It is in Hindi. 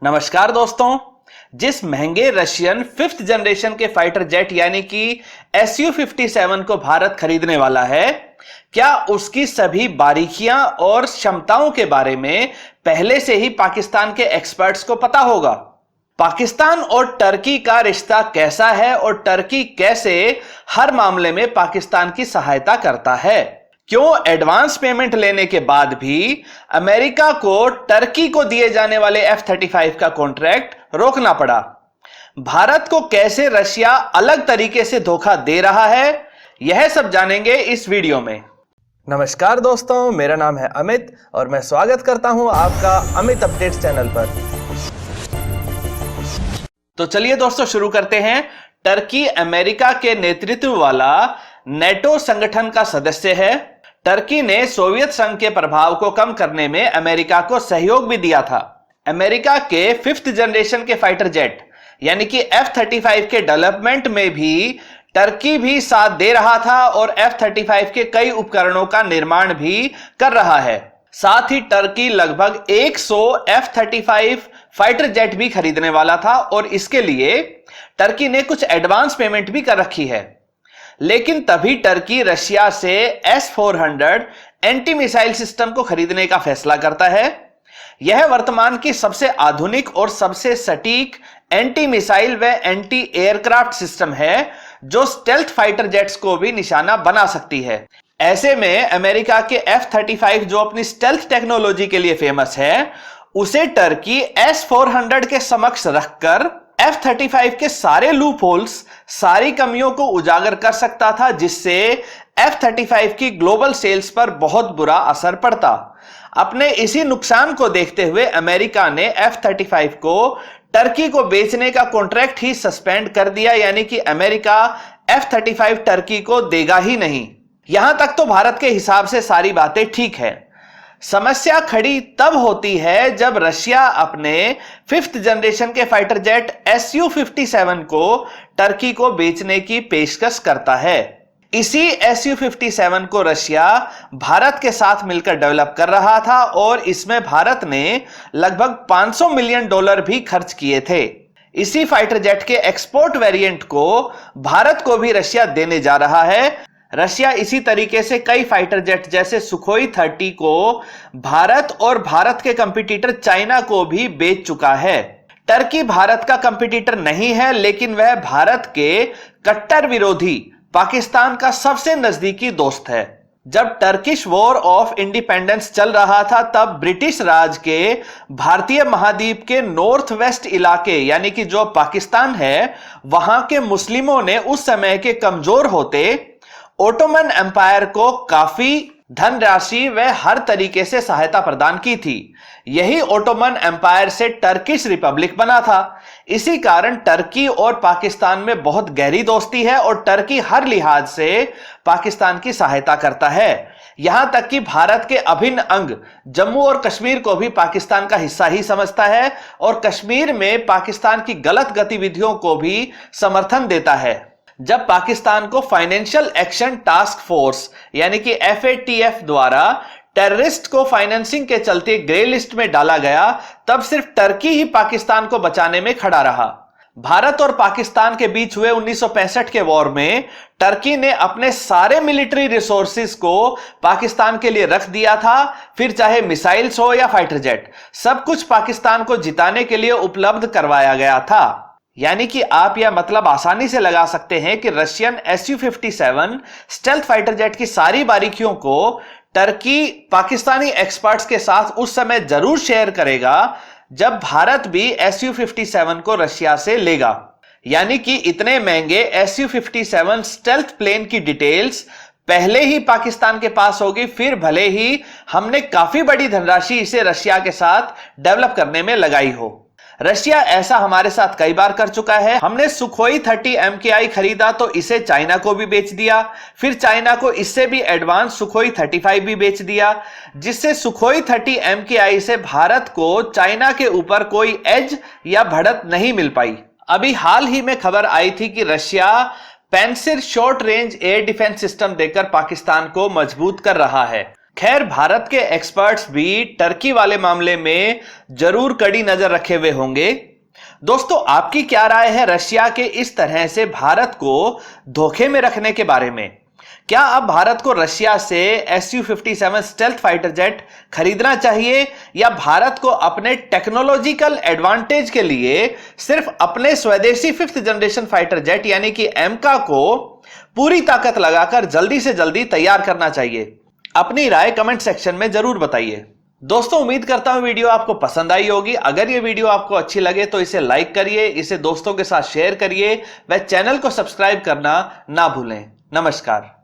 नमस्कार दोस्तों। जिस महंगे रशियन 5th जनरेशन के फाइटर जेट यानी कि Su-57 को भारत खरीदने वाला है, क्या उसकी सभी बारीकियां और क्षमताओं के बारे में पहले से ही पाकिस्तान के एक्सपर्ट्स को पता होगा? पाकिस्तान और टर्की का रिश्ता कैसा है और टर्की कैसे हर मामले में पाकिस्तान की सहायता करता है? क्यों एडवांस पेमेंट लेने के बाद भी अमेरिका को टर्की को दिए जाने वाले F-35 का कॉन्ट्रैक्ट रोकना पड़ा? भारत को कैसे रशिया अलग तरीके से धोखा दे रहा है, यह सब जानेंगे इस वीडियो में। नमस्कार दोस्तों, मेरा नाम है अमित और मैं स्वागत करता हूं आपका अमित अपडेट्स चैनल पर। तो चलिए दोस्तों शुरू करते हैं। टर्की अमेरिका के नेतृत्व वाला नेटो संगठन का सदस्य है। टर्की ने सोवियत संघ के प्रभाव को कम करने में अमेरिका को सहयोग भी दिया था। अमेरिका के 5th जनरेशन के फाइटर जेट यानी कि F-35 के डेवलपमेंट में भी टर्की भी साथ दे रहा था और F-35 के कई उपकरणों का निर्माण भी कर रहा है। साथ ही टर्की लगभग 100 F-35 फाइटर जेट भी खरीदने वाला था और इसके लिए टर्की ने कुछ एडवांस पेमेंट भी कर रखी है। लेकिन तभी टर्की रशिया से S-400 एंटी मिसाइल सिस्टम को खरीदने का फैसला करता है। यह वर्तमान की सबसे आधुनिक और सबसे सटीक एंटी मिसाइल व एंटी एयरक्राफ्ट सिस्टम है जो स्टेल्थ फाइटर जेट्स को भी निशाना बना सकती है। ऐसे में अमेरिका के F-35 जो अपनी स्टेल्थ टेक्नोलॉजी के लिए फेमस है, उसे टर्की S-400 के समक्ष रखकर F-35 के सारे लूप होल्स, सारी कमियों को उजागर कर सकता था, जिससे F-35 की ग्लोबल सेल्स पर बहुत बुरा असर पड़ता। अपने इसी नुकसान को देखते हुए अमेरिका ने F-35 को टर्की को बेचने का कॉन्ट्रैक्ट ही सस्पेंड कर दिया, यानी कि अमेरिका F-35 टर्की को देगा ही नहीं। यहां तक तो भारत के हिसाब से सारी बातें ठीक है। समस्या खड़ी तब होती है जब रशिया अपने 5th जनरेशन के फाइटर जेट Su-57 को टर्की को बेचने की पेशकश करता है। इसी Su-57 को रशिया भारत के साथ मिलकर डेवलप कर रहा था और इसमें भारत ने लगभग $500 मिलियन भी खर्च किए थे। इसी फाइटर जेट के एक्सपोर्ट वेरिएंट को भारत को भी रशिया देने जा रहा है। रशिया इसी तरीके से कई फाइटर जेट जैसे सुखोई 30 को भारत और भारत के कंपटीटर चाइना को भी बेच चुका है। टर्की भारत का कंपटीटर नहीं है, लेकिन वह भारत के कट्टर विरोधी पाकिस्तान का सबसे नजदीकी दोस्त है। जब टर्किश वॉर ऑफ इंडिपेंडेंस चल रहा था, तब ब्रिटिश राज के भारतीय महाद्वीप के नॉर्थ वेस्ट इलाके यानी कि जो पाकिस्तान है, वहां के मुस्लिमों ने उस समय के कमजोर होते ओटोमन एम्पायर को काफी धनराशि व हर तरीके से सहायता प्रदान की थी। यही ओटोमन एम्पायर से टर्किश रिपब्लिक बना था। इसी कारण टर्की और पाकिस्तान में बहुत गहरी दोस्ती है और टर्की हर लिहाज से पाकिस्तान की सहायता करता है। यहां तक कि भारत के अभिन्न अंग जम्मू और कश्मीर को भी पाकिस्तान का हिस्सा ही समझता है और कश्मीर में पाकिस्तान की गलत गतिविधियों को भी समर्थन देता है। जब पाकिस्तान को फाइनेंशियल एक्शन टास्क फोर्स यानी कि FATF द्वारा टेररिस्ट को फाइनेंसिंग के चलते ग्रे लिस्ट में डाला गया, तब सिर्फ टर्की ही पाकिस्तान को बचाने में खड़ा रहा। भारत और पाकिस्तान के बीच हुए 1965 के वॉर में टर्की ने अपने सारे मिलिट्री रिसोर्सेज को पाकिस्तान के लिए रख दिया था। फिर चाहे मिसाइल्स हो या फाइटर जेट, सब कुछ पाकिस्तान को जिताने के लिए उपलब्ध करवाया गया था। यानी कि आप यह मतलब आसानी से लगा सकते हैं कि Russian Su-57 stealth fighter jet की सारी बारीकियों को टर्की पाकिस्तानी एक्सपर्ट्स के साथ उस समय जरूर शेयर करेगा जब भारत भी Su-57 को रशिया से लेगा। यानी कि इतने महंगे Su-57 स्टेल्थ प्लेन की डिटेल्स पहले ही पाकिस्तान के पास होगी, फिर भले ही हमने काफी बड़ी धनराशि इसे रशिया के साथ डेवलप करने में लगाई हो। रशिया ऐसा हमारे साथ कई बार कर चुका है। हमने सुखोई 30 MKI खरीदा तो इसे चाइना को भी बेच दिया, फिर चाइना को इससे भी एडवांस सुखोई 35 भी बेच दिया, जिससे सुखोई 30 MKI से भारत को चाइना के ऊपर कोई एज या बढ़त नहीं मिल पाई। अभी हाल ही में खबर आई थी कि Russia Pantsir short range air defence system देकर पाकिस्तान को मजबूत कर रहा है। खैर, भारत के एक्सपर्ट्स भी टर्की वाले मामले में जरूर कड़ी नजर रखे हुए होंगे। दोस्तों, आपकी क्या राय है रशिया के इस तरह से भारत को धोखे में रखने के बारे में? क्या अब भारत को रशिया से Su-57 स्टेल्थ फाइटर जेट खरीदना चाहिए, या भारत को अपने टेक्नोलॉजिकल एडवांटेज के लिए सिर्फ अपने स्वदेशी 5th जनरेशन फाइटर जेट यानी कि एमका को पूरी ताकत लगाकर जल्दी से जल्दी तैयार करना चाहिए? अपनी राय कमेंट सेक्शन में जरूर बताइए। दोस्तों, उम्मीद करता हूं वीडियो आपको पसंद आई होगी। अगर ये वीडियो आपको अच्छी लगे तो इसे लाइक करिए, इसे दोस्तों के साथ शेयर करिए, वह चैनल को सब्सक्राइब करना ना भूलें। नमस्कार।